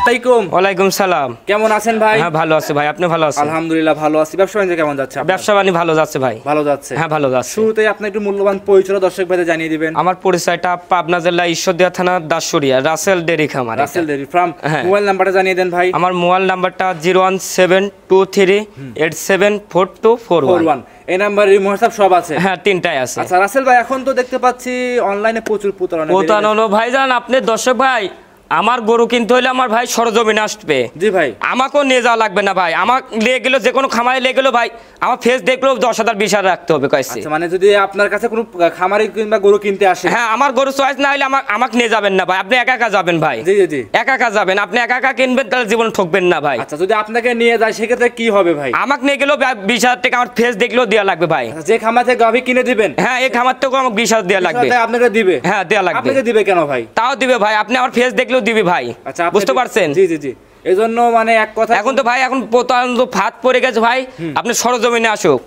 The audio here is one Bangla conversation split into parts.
আসসালামু ওয়ালাইকুম সালাম। কেমন আছেন ভাই? হ্যাঁ ভালো আছি ভাই, আপনি ভালো আছেন? আলহামদুলিল্লাহ ভালো আছি। ব্যবসা বাণিজ্য কেমন যাচ্ছে? ব্যবসা বাণিজ্য ভালো যাচ্ছে ভাই। ভালো যাচ্ছে? হ্যাঁ ভালো যাচ্ছে। শুরুতেই আপনি একটু মূল্যবান পরিচয় দর্শক ভাইদের জানিয়ে দিবেন। আমার পরিচয়টা পাবনা জেলা ঈশ্বরদীয়া থানা দাসুরিয়া রাসেল ডেরি খামার। Rasel dairy farm. মোবাইল নাম্বারটা জানিয়ে দেন ভাই। আমার মোবাইল নাম্বারটা 01723874241। এই নাম্বারে হোয়াটসঅ্যাপ সব আছে? হ্যাঁ তিনটাই আছে। আচ্ছা রাসেল ভাই, এখন তো দেখতে পাচ্ছি অনলাইনে প্রচুর প্রতারণা ভাইজান। আপনি দর্শক ভাই, আমার গরু কিনতে হলে আমার ভাই সরজমিনে আসবে। জি ভাই। আমাকেও নিয়ে যাওয়া লাগবে না ভাই, আমার নিয়ে গেল যে কোনো খামারে নিয়ে গেল ভাই, আমার ফেস দেখলেও 10,000 20,000 রাখতে হবে কয়েছে। আচ্ছা, মানে যদি আপনার কাছে কোনো খামারি কিংবা গরু কিনতে আসে, হ্যাঁ আমার গরু চয়েস না হলে আমাকে নিয়ে যাবেন না ভাই, আপনি একা একা যাবেন ভাই। জি জি জি, একা একা যাবেন, আপনি একা একা কিনবেন তাহলে জীবন ঠকবেন না ভাই। আচ্ছা, যদি আপনাকে নিয়ে যায় সেক্ষেত্রে কি হবে ভাই? আমাকে নিয়ে গেলেও 20,000 টাকা আমার ফেস দেখলেও দেওয়া লাগবে ভাই। যে খামার থেকে গাভী কিনে দিবেন, হ্যাঁ এই খামার থেকেও আমাকে 20,000 দেওয়া লাগবে। আপনাকে দিবে? হ্যাঁ দেওয়া লাগবে। আপনাকে দিবে কেন ভাই? তাও দিবে ভাই, আপনি আমার ফেস দেখলেও দিবে ভাই। আচ্ছা বুঝতে পারছেন? জি জি জি। এজন্য মানে এক কথা, এখন তো ভাই এখন প্রতারণা ফাঁদ পড়ে গেছে ভাই, আপনি সরজমিনে আসুক।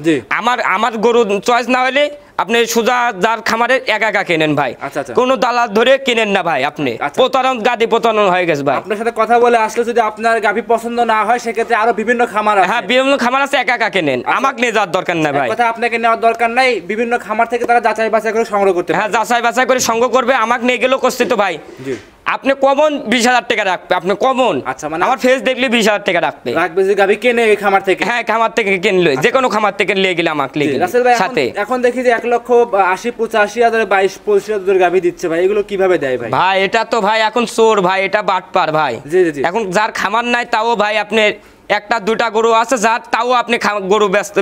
আমার গরু চয়েস না হলে আপনি সুজা যার খামারে একা একা কেনেন ভাই। কোন দালাল ধরে কিনেন না ভাই, আপনি প্রতারণ গাদি প্রতারণ হয়ে গেছে ভাই। আপনার সাথে কথা বলে আসলে যদি আপনার গাভী পছন্দ না হয় সেক্ষেত্রে আরো বিভিন্ন খামার আছে। হ্যাঁ বিভিন্ন খামার আছে, একা একা কেনেন, আমাকে নিয়ে যাওয়ার দরকার নাই ভাই। কথা আপনাকে নেওয়ার দরকার নাই, বিভিন্ন খামার থেকে তারা যাচাই বাছাই করে সংগ্রহ করতে। হ্যাঁ যাচাই বাছাই করে সংগ্রহ করবে, আমাকে নিয়ে গেলেও করছে তো ভাই। জি। আপনি কমন 20,000 টাকা রাখবে, আপনি কমন। আচ্ছা, মানে আমার ফেস দেখলে 20,000 টাকা রাখবে। রাখবে যে গাভী কেনে এই খামার থেকে? হ্যাঁ খামার থেকে কিনলে, যে কোনো খামার থেকে নিয়ে গেলে আমাকে নিয়ে গেলে সাথে। এখন দেখি যে 1,80,85,000 22,25,000 গাভী দিচ্ছে ভাই, এগুলো কিভাবে দেয় ভাই? ভাই এটা তো ভাই এখন চোর ভাই, এটা বাটপার ভাই। জি জি। এখন যার খামার নাই তাও ভাই আপনি একটা দুটা গরু আছে যার, তাও আপনি গরু ব্যস্ত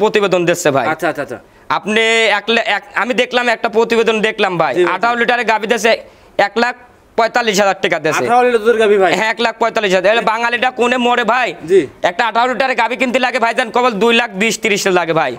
প্রতিবেদন দিচ্ছে ভাই। আচ্ছা আচ্ছা আচ্ছা। আপনি আমি দেখলাম একটা প্রতিবেদন দেখলাম ভাই, 18 লিটারের গাভী দিচ্ছে 1,45,000 টাকা দিচ্ছে। 18 লিটারের গাভী ভাই? হ্যাঁ 1,45,000। বাঙালিটা কোনে মরে ভাই? একটা 18 লিটারের গাভী কিনতে লাগে ভাই জান কেবল 2,20,30 লাগে ভাই।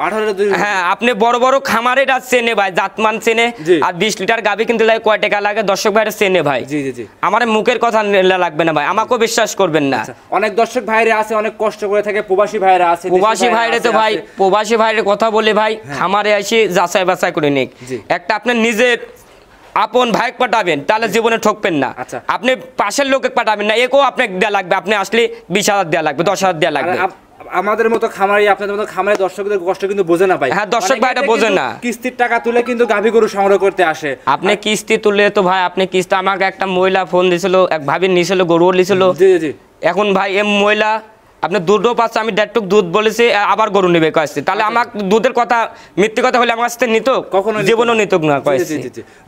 হ্যাঁ আপনি বড় বড় খামারে এটা চেনে ভাই, জাতমান চেনে। আর 20 লিটার গাভী কিনতে লাগে কয় টাকা লাগে দর্শক ভাইরা চেনে ভাই। জি জি জি। আমার মুখের কথা লাগবে না ভাই, আমাকেও বিশ্বাস করবেন না। অনেক দর্শক ভাইরা আছে অনেক কষ্ট করে থাকে, প্রবাসী ভাইরা আছে। প্রবাসী ভাইরা তো ভাই, প্রবাসী ভাইয়ের কথা বলে ভাই খামারে এসে যাচাই বাছাই করে নিক। একটা আপনি নিজের আপন ভাই পাঠাবেন তাহলে জীবনে ঠকবেন না। আপনি পাশের লোকে পাঠাবেন না, একেও আপনাকে দেওয়া লাগবে। আপনি আসলে 20,000 দেওয়া লাগবে, 10,000 দেওয়া লাগবে। আমাদের মতো খামারি, আপনাদের মতো খামারি দর্শকদের কষ্ট কিন্তু বোঝে না ভাই। হ্যাঁ দর্শক ভাইটা বোঝে না। কিস্তির টাকা তুলে কিন্তু গাভী গরু সংগ্রহ করতে আসে। আপনি কিস্তি তুলে তো ভাই, আপনি কিস্তি, আমাকে একটা মহিলা ফোন দিয়েছিল, এক ভাবি নিয়েছিল, গরু নিয়েছিল। জি জি। এখন ভাই মহিলা আপনি দুধও পাচ্ছে, আমি 1.5 টুক দুধ বলেছি, আবার গরু নেবে কয়েছে, তাহলে আমার দুধের কথা মিথ্যে কথা হলে আমার কাছে নিত? কখনো জীবনও নিত না কয়েছে।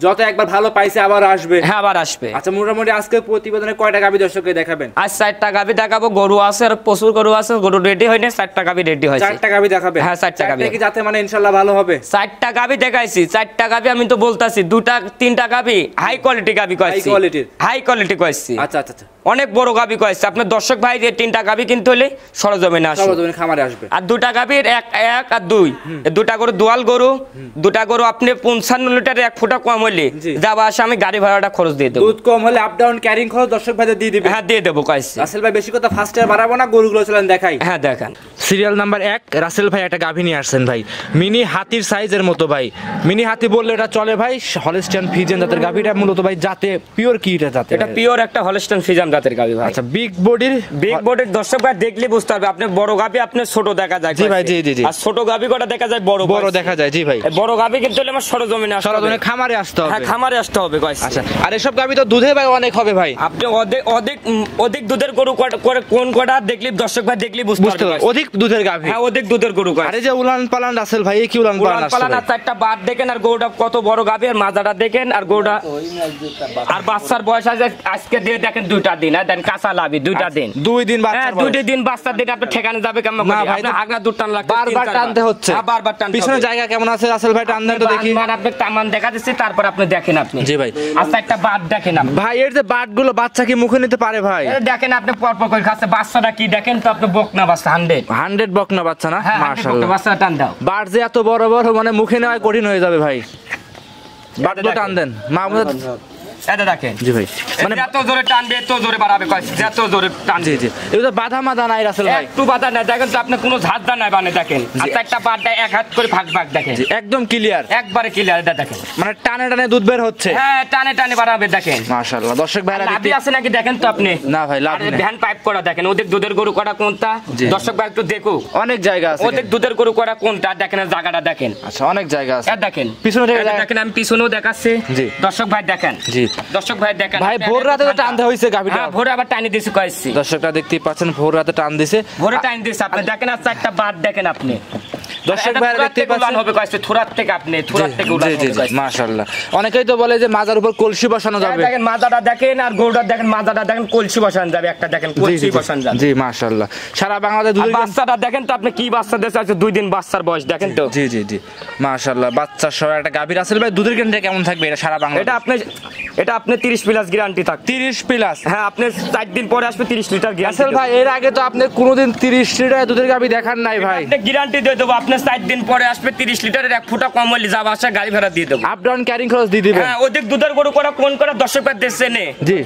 যত একবার ভালো পাইছে আবার আসবে। হ্যাঁ আবার আসবে। আচ্ছা মোটামুটি আজকে প্রতিবেদনে কয়টা গাভী দর্শককে দেখাবেন? আজ 4টা গাভী দেখাবো। গরু আছে আর প্রচুর গরু আছে, গরু রেডি হয়নি, 4টা গাভী রেডি হয়েছে। 4টা গাভী দেখাবেন? হ্যাঁ 4টা গাভী। কি যাতে মানে ইনশাআল্লাহ ভালো হবে? 4টা গাভী দেখাইছি, 4টা গাভী আমি তো বলতাছি, 2-3টা গাভী হাই কোয়ালিটি গাভী কইছি, হাই কোয়ালিটি কইছি। আচ্ছা আচ্ছা, অনেক বড় গাভী কইছি। আপনার দর্শক ভাই যে 3টা গাভী কিনতে হলে সরজমিনে আসবে, সরজমিনে খামারে আসবে। আর 2টা গাভীর 1 আর 2, 2টা গরু দোয়াল গরু, 2টা গরু আপনি 55 লিটার 1 ফুটা কম হলে যাবা আসে, আমি গাড়ি ভাড়াটা খরচ দিয়ে দেব। দুধ কম হলে আপ ডাউন ক্যারিং খরচ দর্শক ভাইদের দিয়ে দিবেন? হ্যাঁ দিয়ে দেব কইছি। রাসেল ভাই বেশি কথা ফাস্ট এর বাড়াবো না, গরুগুলো চলেন দেখাই। হ্যাঁ দেখান। সিরিয়াল নাম্বার 1 রাসেল ভাই একটা গাভী নিয়ে আসছেন ভাই, মিনি হাতির সাইজের মতো ভাই। মিনি হাতি বললে এটা চলে ভাই, হলস্টাইন ফ্রিজিয়ান জাতের গাভীটা মূলত ভাই জাতে পিওর কি এটা জাতে? এটা পিওর একটা হলস্টাইন ফ্রিজিয়ান জাতের গাভী ভাই। আচ্ছা বিগ বডির দর্শক ভাই দেখলে বুঝতে পারবে, আপনি বড় গাভী আপনি ছোট দেখা যায়। জি ভাই জি জি জি। আর ছোট গাভী কটা দেখা যায় বড় বড় দেখা যায়। জি ভাই। বড় গাভী কিন্তু আমার সরজমিনে আসতে হবে, সরজমিনে খামারে আসতে হবে। হ্যাঁ খামারে আসতে হবে কইছি। আচ্ছা আর এসব গাভী তো দুধে ভাই অনেক হবে ভাই। আপনি অধিক দুধের গরু কোন কটা দেখলি দর্শক ভাই দেখলি বুঝতে পারবে। অধিক দুধের গাভী? হ্যাঁ অধিক দুধের গরু কয়। আরে যে উলান পালান রাসেল ভাই, এই কি উলান পালান আসছে? উলান পালান আর 4টা বাট দেখেন, আর গরুটা কত বড় গাভী, আর মাজাটা দেখেন, আর গরুটা আর বাচ্চার বয়স আছে আজকে দিয়ে দেখেন 2টা দিন, আর দেন কাঁচা লাভি 2টা দিন, 2 দিন বাচ্চা। হ্যাঁ 2 দিন বাচ্চা দিন আপনি ঠেকানো যাবে কেমন করে? আপনি আগলা দুধ টান লাগবে, বারবার টানতে হচ্ছে। হ্যাঁ বারবার টানতে। পিছনে জায়গা কেমন আছে রাসেল ভাই? টান দেন তো দেখি। মানে আপনি তামান দেখা দিচ্ছি, তারপর আপনি দেখেন আপনি। জি ভাই। আচ্ছা একটা বাট দেখেন আপনি ভাই, এর যে বাটগুলো বাচ্চা কি মুখে নিতে পারে ভাই? দেখেন আপনি পরপর করে খাচ্ছে, বাচ্চাটা কি দেখেন তো আপনি, বকনা বাচ্চা 100 বকনা বাচ্চা না? মাশাআল্লাহ। বাচ্চাটা টান দাও। বাট যে এত বড় বড় মানে মুখে নেওয়া কঠিন হয়ে যাবে ভাই। বাটগুলো টান দেন। মাহমুদ এটা দেখেন জি ভাই মানে এত জোরে টানবে এত জোরে বাড়াবে কইছে যত জোরে টান। জি জি এগুলো বাধা মাদা নাই রাসেল ভাই, একটু বাধা নাই দেখেন তো আপনি কোনো ঝাড়দা নাই বানে দেখেন আর একটা বারটা এক হাত করে ভাগ ভাগ দেখেন একদম ক্লিয়ার একবারে ক্লিয়ার। এটা দেখেন মানে টানে টানে দুধ বের হচ্ছে। হ্যাঁ টানে টানে বাড়াবে দেখেন মাশাআল্লাহ। দর্শক ভাইরা লাভি আছে নাকি দেখেন তো আপনি। না ভাই লাভ নেই। ভ্যান পাইপ করা দেখেন ওদের দুধের গরু করা কোনটা দর্শক ভাই একটু দেখো। অনেক জায়গা আছে ওদের দুধের গরু করা কোনটা দেখেন জায়গাটা দেখেন। আচ্ছা অনেক জায়গা আছে দেখেন পিছনে দেখেন আমি পিছনেও দেখাচ্ছি দর্শক ভাই দেখেন। জি দর্শক ভাই দেখেন ভাই ভোর রাতে তো টানতে হইছে গাবিটা। হ্যাঁ ভোরে আবার টানি দিছি কইছি দর্শকরা দেখতেই পাচ্ছেন ভোর রাতে টান দিছে ভোরে টাইম দিছে আপনি দেখেন আর চারটা বাদ দেখেন আপনি দর্শক ভাইরা দেখতেই পাচ্ছেন হবে কইছে থুরাত থেকে আপনি থুরাত থেকে উড়ান জি জি মাশাআল্লাহ। অনেকেই তো বলে যে মাজার উপর কলসি বসানো যাবে। দেখেন মাজাটা দেখেন আর গরুটা দেখেন মাজাটা দেখেন কলসি বসানো যাবে একটা দেখেন কলসি বসানো যাবে। জি মাশাআল্লাহ। সারা বাংলাদেশ দুধের বাচ্চাটা দেখেন তো আপনি কি বাচ্চা দিয়েছে আছে 2 দিন বাচ্চার বয়স দেখেন তো। জি জি জি মাশাআল্লাহ। বাচ্চা সহ একটা গাভী রাসেল ভাই দুধের গ্যারান্টি কেমন থাকবে এটা সারা বাংলাদেশ? এটা আপনি 30 প্লাস গ্যারান্টি থাক 30 প্লাস। হ্যাঁ আপনি 4 দিন পরে আসবে 30 লিটার গ্যারান্টি। রাসেল ভাই এর আগে তো আপনি কোনোদিন 30 লিটার দুধের গাভী দেখান নাই ভাই। আপনি গ্যারান্টি দিয়ে দেব আপনি 4 দিন পরে আসবে 30 লিটারের 1 ফুটা কম হলে যাবে আসা গাড়ি ভাড়া দিয়ে দেব। আপ ডাউন ক্যারিং খরচ দিয়ে দিবেন। হ্যাঁ ওদের দুধের গরু করা কোন করা দর্শকরা দেখছে নে। জি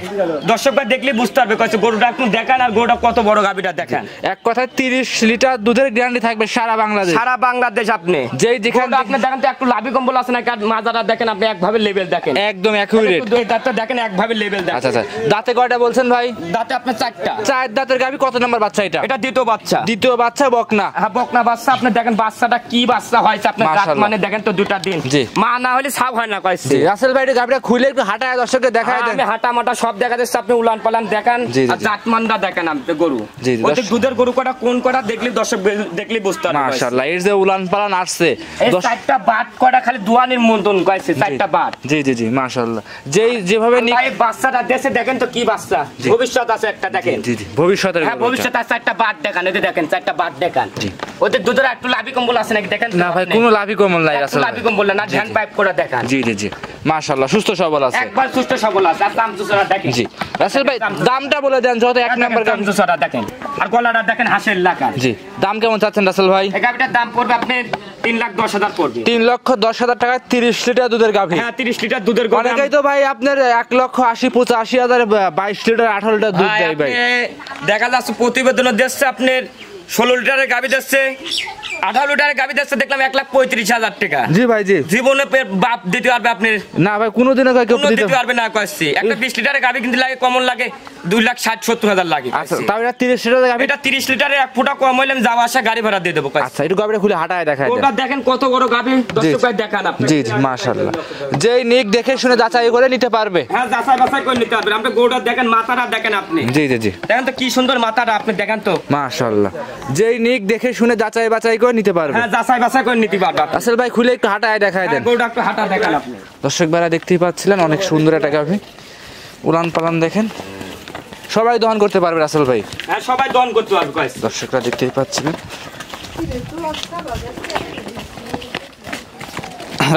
দর্শকরা দেখলে বুঝতে পারবে কইছে গরুটা একটু দেখান আর গরুটা কত বড় গাভীটা দেখেন। এক কথায় 30 লিটার দুধের গ্যারান্টি থাকবে সারা বাংলাদেশ। সারা বাংলাদেশ আপনি যেখানে আপনি দেখেন তো একটু লাভি কম্বল আছে না মাজাটা দেখেন আপনি একভাবে লেভেল দেখেন একদম অ্যাকুরেট। দাঁতটা দেখেন একভাবে লেভেল দেখেন। আচ্ছা আচ্ছা দাঁতে কয়টা বলছেন ভাই? দাঁতে আপনার 4টা। 4 দাঁতের গাভী কত নাম্বার বাচ্চা এটা? এটা দ্বিতীয় বাচ্চা। দ্বিতীয় বাচ্চা বকনা। হ্যাঁ বকনা বাচ্চা আপনি দেখেন বাচ্চাটা কি বাচ্চা হয়েছে আপনার দাঁত মানে দেখেন তো 2টা দিন মা না হলে ছাপ হয় না কইছে। রাসেল ভাই গাভীটা খুলে একটু হাঁটায় দর্শককে দেখায় দেন। আমি হাঁটা মাটা সব দেখা যাচ্ছে আপনি উলান পালান দেখেন আর জাত মানটা দেখেন আপনি গরু ওদের দুধের গরু কটা কোন কটা দেখলে দর্শক দেখলে বুঝতে পারবে। মাশাআল্লাহ এর যে উলান পালান আসছে এই 4টা বাট কটা খালি দুয়ানির মতন কইছে 4টা বাট। জি জি জি মাশাআল্লাহ। যেভাবে এই বাচ্চাটা দেশে দেখেন তো কি বাচ্চা ভবিষ্যৎ আছে একটা দেখেন। জি জি ভবিষ্যতের হ্যাঁ ভবিষ্যৎ আছে 4টা বাট দেখেন এই দেখেন 4টা বাট দেখেন। ওদের দুধের একটু লাভি কম্বল আছে নাকি দেখেন। না ভাই কোনো লাভি কম্বল নাই রাসেল। লাভি কম্বল না ধ্যান পাইপ করে দেখেন। জি জি জি মাশাআল্লাহ সুস্থ সবল আছে একবার সুস্থ সবল আছে আর দাম দুসরা দেখেন। জি রাসেল ভাই দামটা বলে দেন যত এক নাম্বার দাম দুসরা দেখেন আর গলাটা দেখেন হাসের লাগা। জি দাম কেমন চাচ্ছেন রাসেল ভাই? এই গাবিটার দাম পড়বে আপনি 3,10,000 পড়বে। 3,10,000 টাকা 30 লিটার দুধের গাভী। হ্যাঁ 30 লিটার দুধের গাভী। অনেকেই তো ভাই আপনার 1,80,85,000 22 লিটার 18 লিটার দুধ দেয় ভাই। দেখা যাচ্ছে প্রতিবেদনে দিচ্ছে আপনার 16 লিটারের গাভী দিচ্ছে 18 লিটারের গাভী দিচ্ছে দেখলাম 1,35,000 টাকা। জি ভাই জি জীবনে বাপ দিতে পারবে আপনি না ভাই কোনোদিনও কেউ দিতে পারবে না কইছি। একটা 20 লিটারের গাভী কিন্তু লাগে কমন লাগে 2,60,70,000 লাগে। আচ্ছা তাও এটা 30 লিটারের গাভী। এটা 30 লিটারের 1 ফুটা কম হইলে আমি যাওয়া আসা গাড়ি ভাড়া দিয়ে দেব কইছি। আচ্ছা একটু গাভীটা খুলে হাঁটায় দেখায় দেন। ওটা দেখেন কত বড় গাভী দর্শক ভাই দেখান আপনি। জি জি মাশাআল্লাহ। যেই নিক দেখে শুনে যাচাই করে নিতে পারবে। হ্যাঁ যাচাই বাছাই করে নিতে পারবে। আপনি গরুটা দেখেন মাথাটা দেখেন আপনি। জি জি জি দেখেন তো কি সুন্দর মাথাটা আপনি দেখেন তো মাশাআল্লাহ। যেই নিক দেখে শুনে যাচাই বাছাই করে নিতে পারবে। হ্যাঁ যাচাই বাছাই করে নিতে পারবে। রাসেল ভাই খুলে একটু হাঁটায় দেখায় দেন। গরুটা একটু হাঁটা দেখেন আপনি। দর্শক ভাইরা দেখতেই পাচ্ছিলেন অনেক সুন্দর একটা গাভী উলান পালান দেখেন সবাই দহন করতে পারবে রাসেল ভাই। হ্যাঁ সবাই দহন করতে পারবে কইছি। দর্শকরা দেখতেই পাচ্ছিলেন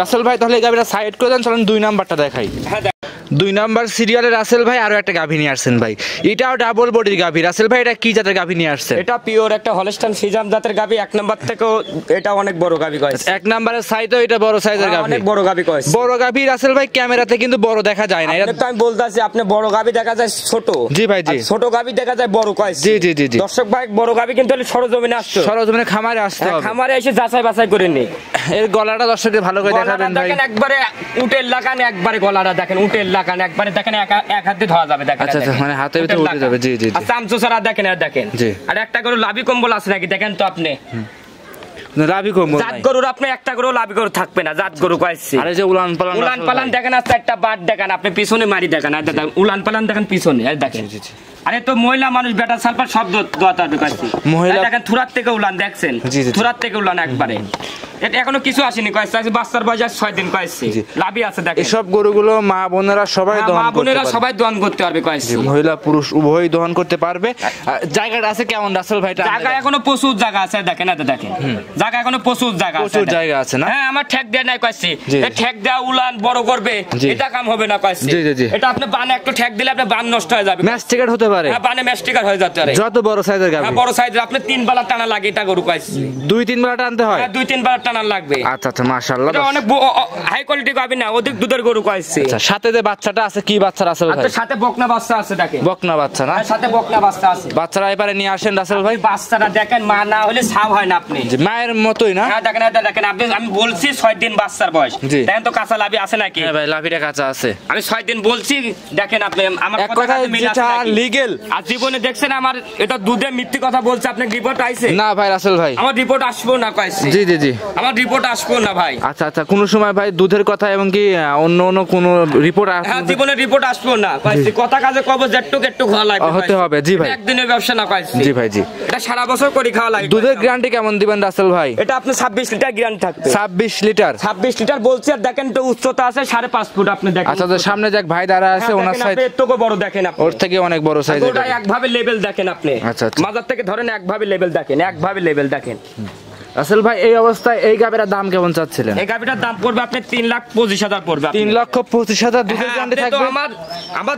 রাসেল ভাই তাহলে এই গাভীটা সাইড করে দেন চলেন 2 নাম্বারটা দেখাই। হ্যাঁ 2 নাম্বার সিরিয়ালে রাসেল ভাই আরো একটা গাভী নিয়ে আসছেন ভাই। এটাও ডাবল বডির গাভী। রাসেল ভাই এটা কি জাতের গাভী নিয়ে আসছেন? এটা পিওর একটা হলস্টাইন ফ্রিজিয়ান জাতের গাভী। 1 নাম্বার থেকেও এটা অনেক বড় গাভী কইছে। 1 নাম্বারের সাইজও এটা বড় সাইজের গাভী। অনেক বড় গাভী কইছে। বড় গাভী রাসেল ভাই ক্যামেরাতে কিন্তু বড় দেখা যায় না। এটা তো আমি বলতাছি আপনি বড় গাভী দেখা যায় ছোট। জি ভাই জি। ছোট গাভী দেখা যায় বড় কইছে। জি জি জি জি দর্শক ভাই বড় গাভী কিন্তু সরজমিনে আসছে। সরজমিনে খামারে আসতে হবে। খামারে এসে যাচাই বাছাই করে নি। এর গলাটা দর্শকদের ভালো করে দেখাবেন ভাই। দেখেন একবারে উটের লাগান একবারে গলাটা দেখেন উটের লাগান একবারে দেখেন এক হাত দিয়ে ধরা যাবে দেখেন। আচ্ছা আচ্ছা মানে হাতে ভিতরে উঠে যাবে। জি জি আর চামচুসারা দেখেন আর দেখেন। আর একটা গরু লাভি কম্বল আছে নাকি দেখেন তো আপনি। লাভি কম্বল জাত গরুর আপনি একটা গরু লাভি গরু থাকবে না জাত গরু কইছি। আরে যে উলান পালান দেখেন আর 4টা বাট দেখেন আপনি পিছনে মারি দেখেন আর দেখেন উলান পালান দেখেন পিছনে আর দেখেন। আরে তো মহিলা মানুষ বেটা সালপার শব্দ দোয়াতা ঢুকাইছি মহিলা দেখেন থুরাত থেকে উলান দেখছেন থুরাত থেকে উলান একবারে। এটা এখনো কিছু আসেনি কইছে আজ বাচ্চার বয়স 6 দিন কইছে লাভি আছে দেখেন। এসব গরুগুলো মা বোনেরা সবাই দহন করতে পারবে। মা বোনেরা সবাই দহন করতে পারবে কইছে। মহিলা পুরুষ উভয়ই দহন করতে পারবে। জায়গাটা আছে কেমন রাসেল ভাই? জায়গা এখনো প্রচুর জায়গা আছে দেখেন এটা দেখেন। জায়গা এখনো প্রচুর জায়গা আছে। প্রচুর জায়গা আছে না? হ্যাঁ আমার ঠেক দেয়া নাই কইছে। এই ঠেক দেয়া উলান বড় করবে এটা কাম হবে না কইছে। জি জি জি এটা আপনি বানে একটু ঠেক দিলে আপনি বান নষ্ট হয়ে যাবে। ম্যাস্টিকেট হতে পারে। হ্যাঁ বানে ম্যাস্টিকার হয়ে যেতে পারে। যত বড় সাইজের গাভী। হ্যাঁ বড় সাইজের আপনি 3 বেলা টানা লাগে এটা গরু কইছে। 2-3 বেলা টানতে হয়। হ্যাঁ 2-3 বেলা টানা টানার লাগবে। আচ্ছা আচ্ছা মাশাআল্লাহ, এটা অনেক হাই কোয়ালিটি গাভী না, অধিক দুধের গরু কয়েছে। আচ্ছা সাথে যে বাচ্চাটা আছে কি বাচ্চা রাসেল ভাই? সাথে বকনা বাচ্চা আছে দেখেন, বকনা বাচ্চা না? সাথে বকনা বাচ্চা আছে। বাচ্চারা এবারে নিয়ে আসেন রাসেল ভাই। বাচ্চাটা দেখেন, মা না হলে ছাপ হয় না আপনি, যে মায়ের মতোই না? হ্যাঁ দেখেন, এটা দেখেন আপনি, আমি বলছি 6 দিন বাচ্চার বয়স, দেখেন তো কাঁচা লাভি আছে নাকি? হ্যাঁ ভাই লাভিটা কাঁচা আছে। আমি 6 দিন বলছি, দেখেন আপনি আমার এক কথা যেটা লিগ্যাল। আর জীবনে দেখছেন আমার এটা দুধে মিথ্যে কথা বলছে, আপনার রিপোর্ট আইছে না ভাই রাসেল ভাই? আমার রিপোর্ট আসবো না কইছে। জি জি জি, আমার রিপোর্ট আসবো না ভাই। আচ্ছা আচ্ছা, কোন সময় ভাই দুধের কথা এবং কি অন্য অন্য কোন রিপোর্ট? হ্যাঁ জীবনে রিপোর্ট আসবো না কইছে, কথা কাজে কব যেটুক একটু খাওয়া লাগবে, হতে হবে। জি ভাই, একদিনের ব্যবসা না কইছে। জি ভাই জি, এটা সারা বছর করে খাওয়া লাগবে। দুধের গ্যারান্টি কেমন দিবেন রাসেল ভাই? এটা আপনি 26 লিটার গ্যারান্টি থাকবে। 26 লিটার? 26 লিটার বলছি। আর দেখেন তো উচ্চতা আছে 5.5 ফুট, আপনি দেখেন। আচ্ছা তো সামনে যাক ভাই দাঁড়া আছে, ওনার সাইজ এতটুকু বড় দেখেন আপনি, ওর থেকে অনেক বড় সাইজ। ওটা একভাবে লেভেল দেখেন আপনি। আচ্ছা আচ্ছা, মাজার থেকে ধরেন একভাবে লেভেল দেখেন, একভাবে লেভেল দেখেন। রাসেল ভাই এই অবস্থায় এই গাভীর দাম কেমন চাচ্ছিলেন? এই গাভীটার দাম পড়বে আপনি 3,25,000 পড়বে। 3,25,000 দুধের গ্যারান্টি থাকবে? আমার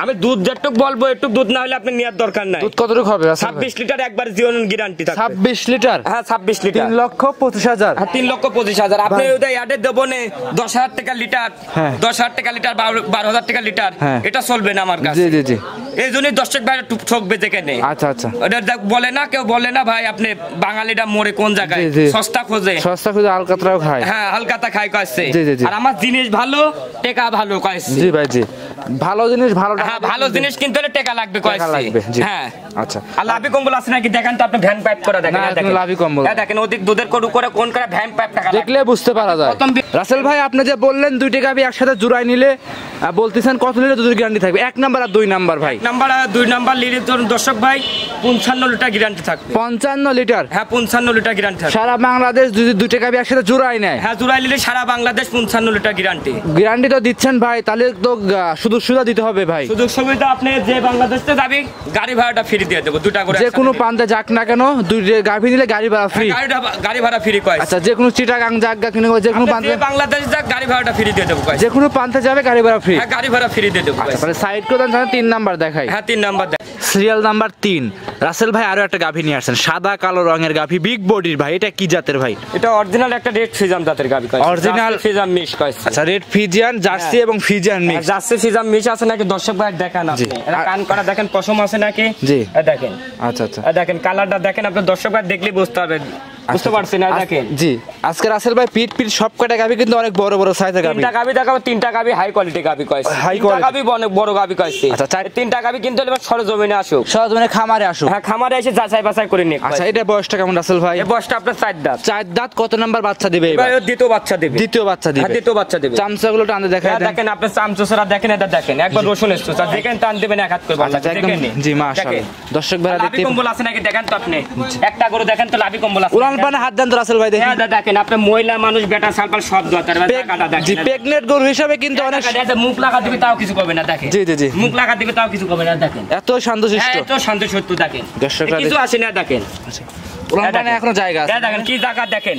আমি দুধ যেটুক বলবো, একটু দুধ না হলে আপনি নেওয়ার দরকার নাই। দুধ কতটুকু হবে? 26 লিটার একবার জীবন গ্যারান্টি থাকবে। 26 লিটার? হ্যাঁ 26 লিটার। 3,25,000? হ্যাঁ 3,25,000। আপনি ওই অ্যাডে দেবো না 10,000 টাকা লিটার, 10,000 টাকা লিটার, 12,000 টাকা লিটার, এটা চলবে না আমার কাছে। জি জি জি, এই জন্যই দর্শক ভাই একটু ঠকবে যেখানে। আচ্ছা আচ্ছা, ওটা বলে না, কেউ বলে না ভাই আপনি বাঙালিটা মরে কোন জায়গায়, সস্তা খোঁজে, সস্তা খোঁজে আলকাতরাও খায়। হ্যাঁ হালকাতা খাই কইছে। জি। আর আমার জিনিস ভালো, টাকা ভালো কইছে। জি ভাই জি, ভালো জিনিস ভালো, হ্যাঁ ভালো জিনিস কিনতে হলে টাকা লাগবে কইছে। হ্যাঁ আচ্ছা। আর লাভি কম্বল আছে নাকি দেখেন তো আপনি, ভ্যান পাইপ করে দেখেন। না দেখেন লাভি কম্বল, হ্যাঁ দেখেন অধিক দুধের গরু করে কোন করে ভ্যান পাইপ টাকা দেখলে বুঝতে পারা যায়। রাসেল ভাই আপনি যে বললেন দুইটা গাভী একসাথে জোড়াই নিলে বলতেছেন কত লিটার দুধের গ্যারান্টি থাকবে? 1 নাম্বার আর 2 নাম্বার ভাই? নাম্বার আর 2 নাম্বার লিলে তো দর্শক ভাই 55 লিটার গ্যারান্টি থাকবে। 55 লিটার? হ্যাঁ 55 লিটার গ্যারান্টি থাকবে। সারা বাংলাদেশ যদি দুইটা গাভী একসাথে জোড়াই নেয়? হ্যাঁ জোড়াই নিলে সারা বাংলাদেশ 55 লিটার গ্যারান্টি। গ্যারান্টি তো দিচ্ছেন ভাই, তাহলে তো শুধু সুবিধা দিতে হবে ভাই। সুযোগ সুবিধা আপনি যে বাংলাদেশে যাবে গাড়ি ভাড়াটা ফ্রি দিয়ে দেব, দুটা করে। যে কোনো প্রান্তে যাক না কেন দুইটা গাভী নিলে গাড়ি ভাড়া ফ্রি? গাড়ি ভাড়া ফ্রি কয়। আচ্ছা যে কোনো চিটাগাং যাক কিংবা যে কোনো প্রান্তে বাংলাদেশ যাক গাড়ি ভাড়াটা ফ্রি দিয়ে দেব কয়। যে কোনো প্রান্তে যাবে গাড়ি ভাড়া ফ্রি? হ্যাঁ গাড়ি ভাড়া ফ্রি দিয়ে দেব। আচ্ছা তাহলে সাইড করে দেন, 3 নাম্বার দেখাই। হ্যাঁ 3 নাম্বার দেখ, সিরিয়াল নাম্বার 3। রাসেল ভাই আরো একটা গাভী নিয়ে আসছেন, সাদা কালো রঙের গাভী, বিগ বডির ভাই। এটা কি জাতের ভাই? এটা অরিজিনাল একটা রেড ফিজাম জাতের গাভী কয়। অরিজিনাল ফিজাম মিক্স কয়। আচ্ছা রেড ফিজিয়ান জার্সি এবং ফিজিয়ান মিক্স। জার্সি ফিজাম মিক্স আছে নাকি দর্শক ভাই দেখেন আপনি, এটা কান করা দেখেন, পশম আছে নাকি? জি দেখেন। আচ্ছা আচ্ছা, দেখেন কালারটা দেখেন, আপনি দর্শক ভাই দেখলেই বুঝতে পারবেন, বুঝতে পারছেন না? দেখেন জি আজকে রাসেল ভাই পিট সব কটা গাভী কিন্তু অনেক বড় বড় সাইজের গাভী। 3টা গাভী দেখাবো, 3টা গাভী হাই কোয়ালিটি গাভী কইছে। হাই 3টা গাভী অনেক বড় গাভী কইছে। আচ্ছা 3টা গাভী কিন্তু হলে সরজমিনে আসুক, সরজমিনে খামারে আসুক। হ্যাঁ খামারে এসে যাচাই বাছাই করে নিক। আচ্ছা এটা বয়সটা কেমন রাসেল ভাই? এই বয়সটা আপনার 4 দাঁত। 4 দাঁত। কত নাম্বার বাচ্চা দিবে এবার? দ্বিতীয় বাচ্চা দিবে। দ্বিতীয় বাচ্চা দিবে? হ্যাঁ দ্বিতীয় বাচ্চা দিবে। চামচাগুলো টানতে দেখায় দেন। দেখেন আপনি চামচোরা দেখেন, এটা দেখেন একবার রসুন এসছে, দেখেন টান দিবেন এক হাত করে বলা দেখেন। জি মাশাআল্লাহ, দর্শক ভাইরা দেখতে লাভি কম্বল আছে নাকি দেখেন তো আপনি, একটা করে দেখেন তো লাভি কম্বল আছে। উড়ান পানে হাত দেন তো রাসেল ভাই দেখেন। হ্যাঁ দেখেন আপনি মহিলা মানুষ বেটা সালপাল সব দরকার টাকাটা দেখেন। জি প্রেগনেন্ট গরু হিসাবে কিন্তু অনেক মুখ লাগা দিবে তাও কিছু করবে না দেখেন। জি জি জি, মুখ লাগা দিবে তাও কিছু করবে না দেখেন। এত শান্তশিষ্ট, এত শান্তশিষ্ট দেখেন, দর্শকরা কিছু আসে না দেখেন। উড়ান পানে এখনো জায়গা আছে দেখেন কি জায়গা দেখেন।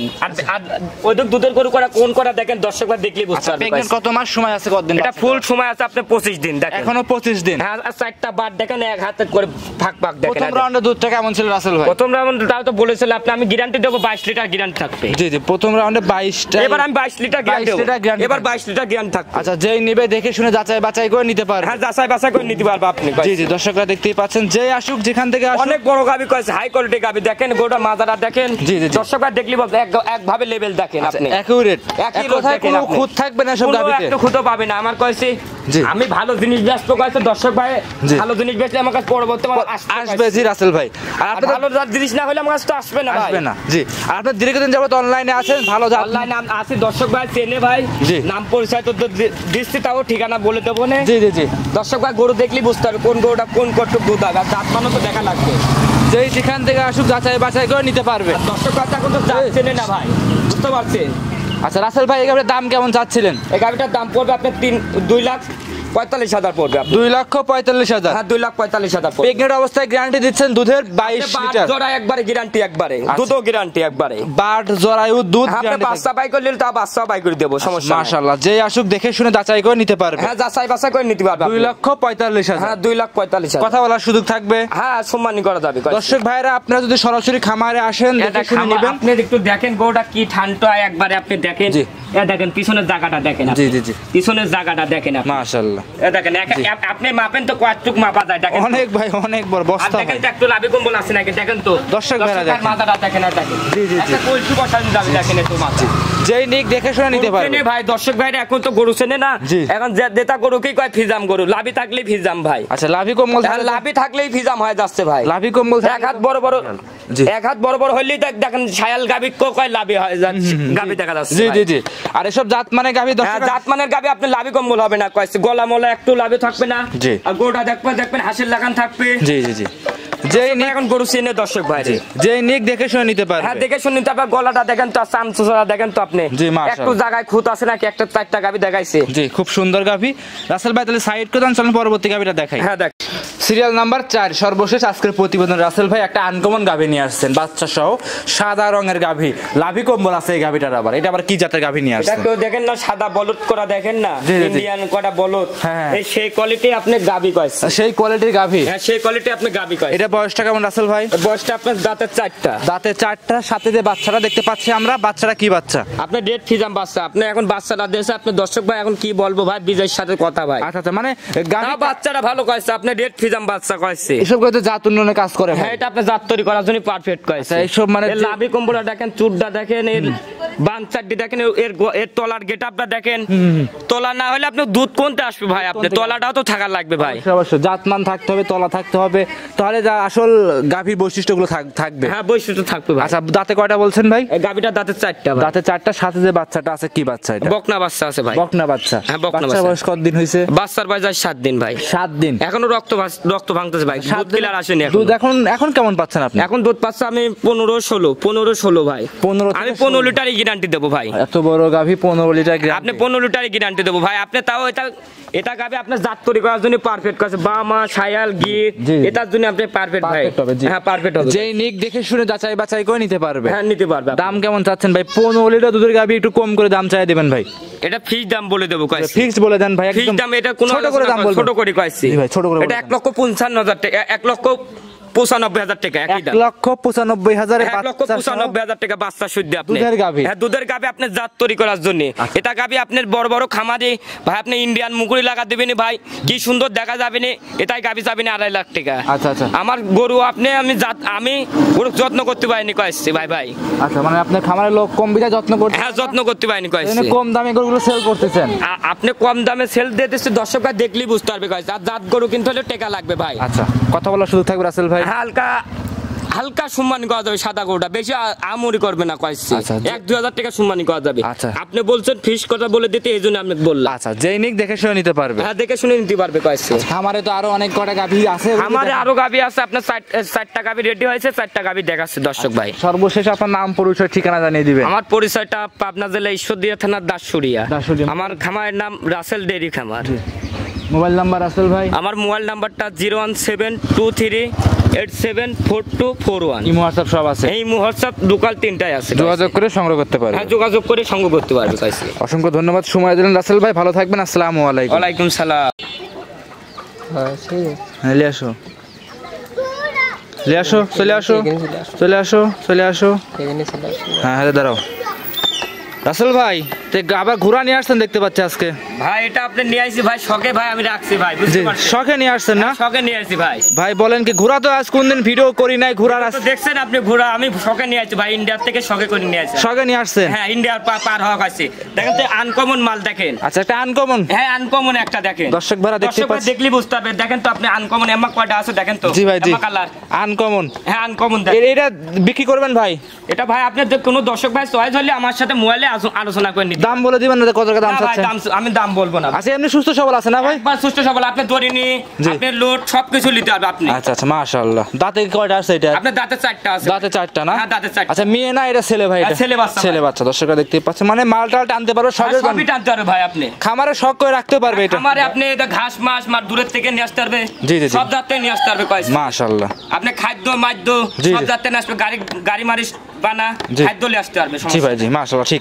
আর ওইদিক দুধের গরু করা কোন করা দেখেন, দর্শকরা দেখলেই বুঝতে পারবে। প্রেগনেন্ট কত মাস সময় আছে? কত দিন? এটা ফুল সময় আছে আপনার 25 দিন দেখেন। এখনো 25 দিন? হ্যাঁ আর 4টা বার দেখেন, এক হাতে করে ভাগ ভাগ দেখেন। প্রথম রাউন্ডে দুধটা কেমন ছিল রাসেল ভাই? প্রথম রাউন্ডে তাও তো বলেছিল আপনি, আমি গ্যারান্টি দেব 22 লিটার গ্যারান্টি থাকবে। জি জি প্রথম রাউন্ডে 22টা। এবার আমি 22 লিটার গ্যারান্টি দেব। এবার 22 লিটার গ্যারান্টি থাকবে। আচ্ছা যেই নেবে দেখে শুনে যাচাই বাছাই করে নিতে পারবে? হ্যাঁ যাচাই বাছাই করে নিতে পারবে আপনি। জি জি দর্শকরা দেখতেই পাচ্ছেন, যেই আসুক যেখান থেকে আসুক। অনেক বড় গাবি কইছে, হাই কোয়ালিটি গাবি দেখেন, গোটা মাজারা দেখেন। জি জি দর্শকরা দেখলি বলতে একভাবে লেভেল দেখেন আপনি, একুরেট। একই কথায় কোনো খুঁত থাকবে না সব গাবিতে, একটু খুঁতো পাবে না। আমার কইছে আমি ভালো জিনিস ব্যস্ত কইছে, দর্শক ভাই ভালো জিনিস বেচলে আমার কাছে পরবর্তী আসবে। জি রাসেল ভাই, আর আপনি ভালো জিনিস না হলে আমার কাছে তো আসবে না ভাই, আসবে না। জি আর আপনি দীর্ঘদিন যাবত অনলাইনে আছেন, ভালো অনলাইনে আছে, দর্শক ভাই চেনে ভাই, নাম পরিচয় তো দিচ্ছি, তাও ঠিকানা বলে দেবো না। জি জি জি দর্শক ভাই গরু দেখলি বুঝতে পারবে কোন গরুটা কোন কটুক দুধ হবে, আর দাঁত মানো তো দেখা লাগবে। যেই যেখান থেকে আসুক যাচাই বাছাই করে নিতে পারবে। দর্শক ভাই এখন তো চেনে না ভাই, বুঝতে পারছেন। আচ্ছা রাসেল ভাই এই গাড়ির দাম কেমন চাচ্ছিলেন? এই গাড়িটার দাম পড়বে আপনার 2,50,000 45,000 পড়বে। 2,45,000। হ্যাঁ 2,45,000 পড়বে। প্রেগনেন্ট অবস্থায় গ্যারান্টি দিচ্ছেন দুধের 22 লিটার। জোড়া একবারে গ্যারান্টি, একবারে দুধও গ্যারান্টি একবারে। বাট জরায়ু দুধ আপনি বাচ্চা বাই করলে তা বাচ্চা বাই করে দেব, সমস্যা নাই। মাশাআল্লাহ, যে আসুক দেখে শুনে যাচাই করে নিতে পারবে। হ্যাঁ যাচাই বাছাই করে নিতে পারবে। 2,45,000। হ্যাঁ 2,45,000। কথা বলার সুযোগ থাকবে। হ্যাঁ সম্মানী করা যাবে। দর্শক ভাইরা আপনারা যদি সরাসরি খামারে আসেন দেখে শুনে নেবেন। আপনি একটু দেখেন গরুটা কি ঠান্ডা একবারে, আপনি দেখেন। এ দেখেন পিছনের জায়গাটা দেখেন। জি জি জি, পিছনের জায়গাটা দেখেন। মাশাআল্লাহ, এ দেখেন আপনি মাপেন তো কতটুক মাপা যায় দেখেন। অনেক ভাই, অনেক বড় বস্তা। দেখেন তো একটু লাভি কম্বল আছে নাকি দেখেন তো। দর্শক ভাইরা দেখেন মাথাটা দেখেন। আর দেখেন জি জি জি, একটা কলসি বসানো যাবে দেখেন একটু মাছ। যেই নিক দেখে শুনে নিতে পারবে ভাই। দর্শক ভাইরা এখন তো গরু চেনে না, এখন যে দেতা গরু কি কয় ফিজাম গরু, লাভি থাকলেই ফিজাম ভাই। আচ্ছা, লাভি কম্বল, লাভি থাকলেই ফিজাম হয়ে যাচ্ছে ভাই। লাভি কম্বল এক হাত বড় বড়, এক হাত বড় বড় হইলেই দেখেন ছায়াল গাবি কয় লাভি হয়ে যাচ্ছে, গাবি দেখা যাচ্ছে। জি জি জি, আর এসব জাত মানে গাবি। জাত মানের গাবি আপনি লাভি কম্বল হবে না, কয়েছে গলা মলা একটু লাভি থাকবে না। আর গরুটা দেখবেন হাসির লাগান থাকবে। জি জি জি, যেই নিক এখন গরু চেনে দর্শক ভাই, যেই নিক দেখে শুনে নিতে পারবে। হ্যাঁ দেখে শুনে নিতে পারবে। গলাটা দেখেন তো, চামচুরা দেখেন তো আপনি। একটু জায়গায় খুঁত আছে নাকি, একটা 4টা গাবি দেখাইছে। জি, খুব সুন্দর গাবি। রাসেল ভাই তাহলে সাইড করে দেন, চলেন পরবর্তী গাবিটা দেখাই। হ্যাঁ দেখ, সিরিয়াল নাম্বার 4, সর্বশেষ আজকের প্রতিবেদন। রাসেল ভাই একটা আনকমন গাভী নিয়ে আসছেন, বাচ্চা সহ, সাদা রঙের গাভী, লাভি কম্বল আছে এই গাভীটার। আবার এটা আবার কি জাতের গাভী নিয়ে আসছেন? এটা দেখেন না, সাদা বলদ করা দেখেন না, ইন্ডিয়ান কটা বলদ। এই সেই কোয়ালিটি আপনি গাভী কইছে, সেই কোয়ালিটির গাভী। হ্যাঁ সেই কোয়ালিটি আপনি গাভী কইছে। এটা বয়সটা কেমন রাসেল ভাই? বয়সটা আপনার দাঁতের 4টা। দাঁতের 4টা, সাথে যে বাচ্চাটা দেখতে পাচ্ছি আমরা, বাচ্চাটা কি বাচ্চা? আপনি ডেট ফিজাম বাচ্চা। আপনি এখন বাচ্চাটা দিয়েছে, আপনি দর্শক ভাই এখন কি বলবো ভাই, বিজয়ের সাথে কথা ভাই। আচ্ছা আচ্ছা, মানে গাভী বাচ্চাটা ভালো কইছে, আপনি ডেট ফিজাম বাচ্চা কইছে। এসব করতে জাত উন্নয়নের কাজ করে। হ্যাঁ এটা আপনি জাত তৈরি করার জন্য পারফেক্ট কইছে। এইসব মানে লাভি কম্বলটা দেখেন, চুড়টা দেখেন, এর বানচারটি দেখেন, এর তলার গেটআপটা দেখেন। তলা না হলে আপনি দুধ কোনতে আসবে ভাই, আপনি তলাটাও তো থাকার লাগবে ভাই। অবশ্যই জাতমান থাকতে হবে, তলা থাকতে হবে, তাহলে যা আসল গাভীর বৈশিষ্ট্যগুলো থাকবে। হ্যাঁ বৈশিষ্ট্য থাকবে ভাই। আচ্ছা, দাঁতে কয়টা বলছেন ভাই? গাভীটা দাঁতে 4টা ভাই। দাঁতে 4টা, সাথে যে বাচ্চাটা আছে কি বাচ্চা এটা? বকনা বাচ্চা আছে ভাই। বকনা বাচ্চা। হ্যাঁ বকনা বাচ্চা। বয়স কতদিন হইছে? বাচ্চার বয়স 7 দিন ভাই। 7 দিন। এখনো রক্ত ভাঙতেছে ভাই, দুধ কিলার আসেনি এখন। দুধ এখন কেমন পাচ্ছেন আপনি? এখন দুধ পাচ্ছে আমি 15-16 ভাই। 15 আমি 15 লিটারই গ্যারান্টি দেবো ভাই। এত বড় গাভী 15 লিটার গ্যারান্টি? আপনি 15 লিটারই গ্যারান্টি দেবো ভাই। আপনি তাও এটা গাভী আপনার জাত তৈরি করার জন্য পারফেক্ট আছে, বামা ছায়াল গির, এটার জন্য আপনি পারফেক্ট ভাই। হ্যাঁ পারফেক্ট হবে। যেই নিক দেখে শুনে যাচাই বাছাই করে নিতে পারবে। হ্যাঁ নিতে পারবে। দাম কেমন চাচ্ছেন ভাই? 15 লিটার দুধের গাভী, একটু কম করে দাম চাই দিবেন ভাই। এটা ফিক্স দাম বলে দেবো কইছি। ফিক্স বলে দেন ভাই, ফিক্স দাম। এটা কোন ছোট করে দাম বলবেন? ছোট করে কইছি ভাই, ছোট করে। এটা 1,55,000 টাকা, 1,95,000 টাকা। 1,95,000 1,95,000 টাকা বাচ্চা শুদ্ধ আপনি। দুধের গাভী। হ্যাঁ দুধের গাভী আপনি জাত তৈরি করার জন্য। এটা গাভী আপনার বড় বড় খামারে ভাই, আপনি ইন্ডিয়ান মুগুরি লাগা দিবেন ভাই, কি সুন্দর দেখা যাবে না। এটাই গাভী যাবে না 2.5 লাখ টাকা। আচ্ছা আচ্ছা, আমার গরু আমি গরু যত্ন করতে পারিনি কইছি ভাই ভাই। আচ্ছা, মানে আপনার খামারের লোক কম বিধা যত্ন করতে? হ্যাঁ যত্ন করতে পারিনি কইছি। কম দামে গরুগুলো সেল করতেছেন আপনি, কম দামে সেল দিয়ে দিচ্ছি, দর্শকরা দেখলেই বুঝতে পারবে কইছি। আর জাত গরু কিনতে হলে টাকা লাগবে ভাই। আচ্ছা, কথা বলার সুযোগ থাকবে রাসেল ভাই? হালকা সম্মানী করা যাবে, সাদা গরুটা বেশি আমরি করবে না কইছি। 1-2 টাকা সম্মানী করা যাবে। আচ্ছা, আপনি বলছেন ফিস কথা বলে দিতে, এই জন্য আমি বললাম। আচ্ছা, যেই নিক দেখে শুনে নিতে পারবে। হ্যাঁ দেখে শুনে নিতে পারবে কইছি। আমারে তো আরো অনেক কটা গাভী আছে। আমারে আরো গাভী আছে, আপনার 4টা গাভী রেডি হয়েছে, 4টা গাভী দেখাচ্ছে দর্শক ভাই। সর্বশেষ আপনার নাম, পরিচয়, ঠিকানা জানিয়ে দিবেন। আমার পরিচয়টা পাবনা জেলা ঈশ্বরদী থানার দাসুরিয়া। আমার খামারের নাম রাসেল ডেইরি খামার। মোবাইল নাম্বার রাসেল ভাই? আমার মোবাইল নাম্বারটা 01723874241। ইমো হোয়াটসঅ্যাপ সব আছে? এই হোয়াটসঅ্যাপ দুকাল 3টাই আছে, যোগাযোগ করে সংগ্রহ করতে পারবে। হ্যাঁ যোগাযোগ করে সংগ্রহ করতে পারবে কইছি। অসংখ্য ধন্যবাদ সময় দিলেন রাসেল ভাই, ভালো থাকবেন। আসসালামু আলাইকুম। ওয়ালাইকুম সালাম। চলে আসো, চলে আসো, চলে আসো, চলে আসো। হ্যাঁ হ্যাঁ, দাঁড়াও। রাসেল ভাই আবার ঘোড়া নিয়ে আসছেন দেখতে পাচ্ছি আজকে ভাই। এটা আপনি নিয়ে আসছি ভাই, শখে ভাই আমি রাখছি ভাই, বুঝতে পারছেন? শখে নিয়ে আসছেন না? শখে নিয়ে আসছি ভাই। ভাই বলেন কি, ঘোড়া তো আজ কোনদিন ভিডিও করি নাই, ঘোড়া দেখছেন আপনি ঘোড়া, আমি শখে নিয়ে আসছি ভাই, ইন্ডিয়ার থেকে শখে করে নিয়ে আসছি। শখে নিয়ে আসছেন? হ্যাঁ ইন্ডিয়ার পার হওয়া আছে, দেখেন তো আনকমন মাল দেখেন। আচ্ছা, একটা আনকমন? হ্যাঁ আনকমন একটা দেখেন, দর্শক ভাড়া দেখতে পাচ্ছেন, দেখলি বুঝতে পারবে। দেখেন তো আপনি আনকমন এমা কয়টা আছে দেখেন তো। জি ভাই, জি কালার আনকমন। হ্যাঁ আনকমন। এটা বিক্রি করবেন ভাই? এটা ভাই আপনি কোনো দর্শক ভাই চয়েস হলে আমার সাথে মোবাইলে আলোচনা করে নিতে দাম বলে দিবেন না কত টাকা দাম না ভাই, চাচ্ছেন? আমি দাম বলবো না। আচ্ছা এমনি সুস্থ সবল আছে না ভাই? একবার সুস্থ সবল, আপনি ধরিনি, জি। আপনি লোড সবকিছু নিতে পারবে আপনি। আচ্ছা আচ্ছা মাশাআল্লাহ। দাঁতে কয়টা আছে এটা? আপনার দাঁতে 4টা আছে। দাঁতে 4টা না? হ্যাঁ, দাঁতে 4টা। আচ্ছা মেয়ে না এটা ছেলে ভাই? এটা হ্যাঁ, ছেলে বাচ্চা ছেলে ভাই। বাচ্চা, দর্শকরা দেখতে পাচ্ছে মানে মাল টাল টানতে পারবে, আর সবই টানতে পারবে ভাই আপনি। খামারে শখ করে রাখতে পারবে এটা? আমারে আপনি এটা ঘাস মাছ মার দূরের থেকে নিয়ে আসতে পারবে, জি, জি, জি। সব জাতে নিয়ে আসতে পারবে কয়। মাশাআল্লাহ। আপনি খাদ্য মাদ্য জি, সব জি। জাতে নিয়ে আসবে, গাড়ি মারিস বানা জি। খাদ্য নিয়ে আসতে পারবে, জি সমস্যা ভাই জি মাশাআল্লাহ ঠিক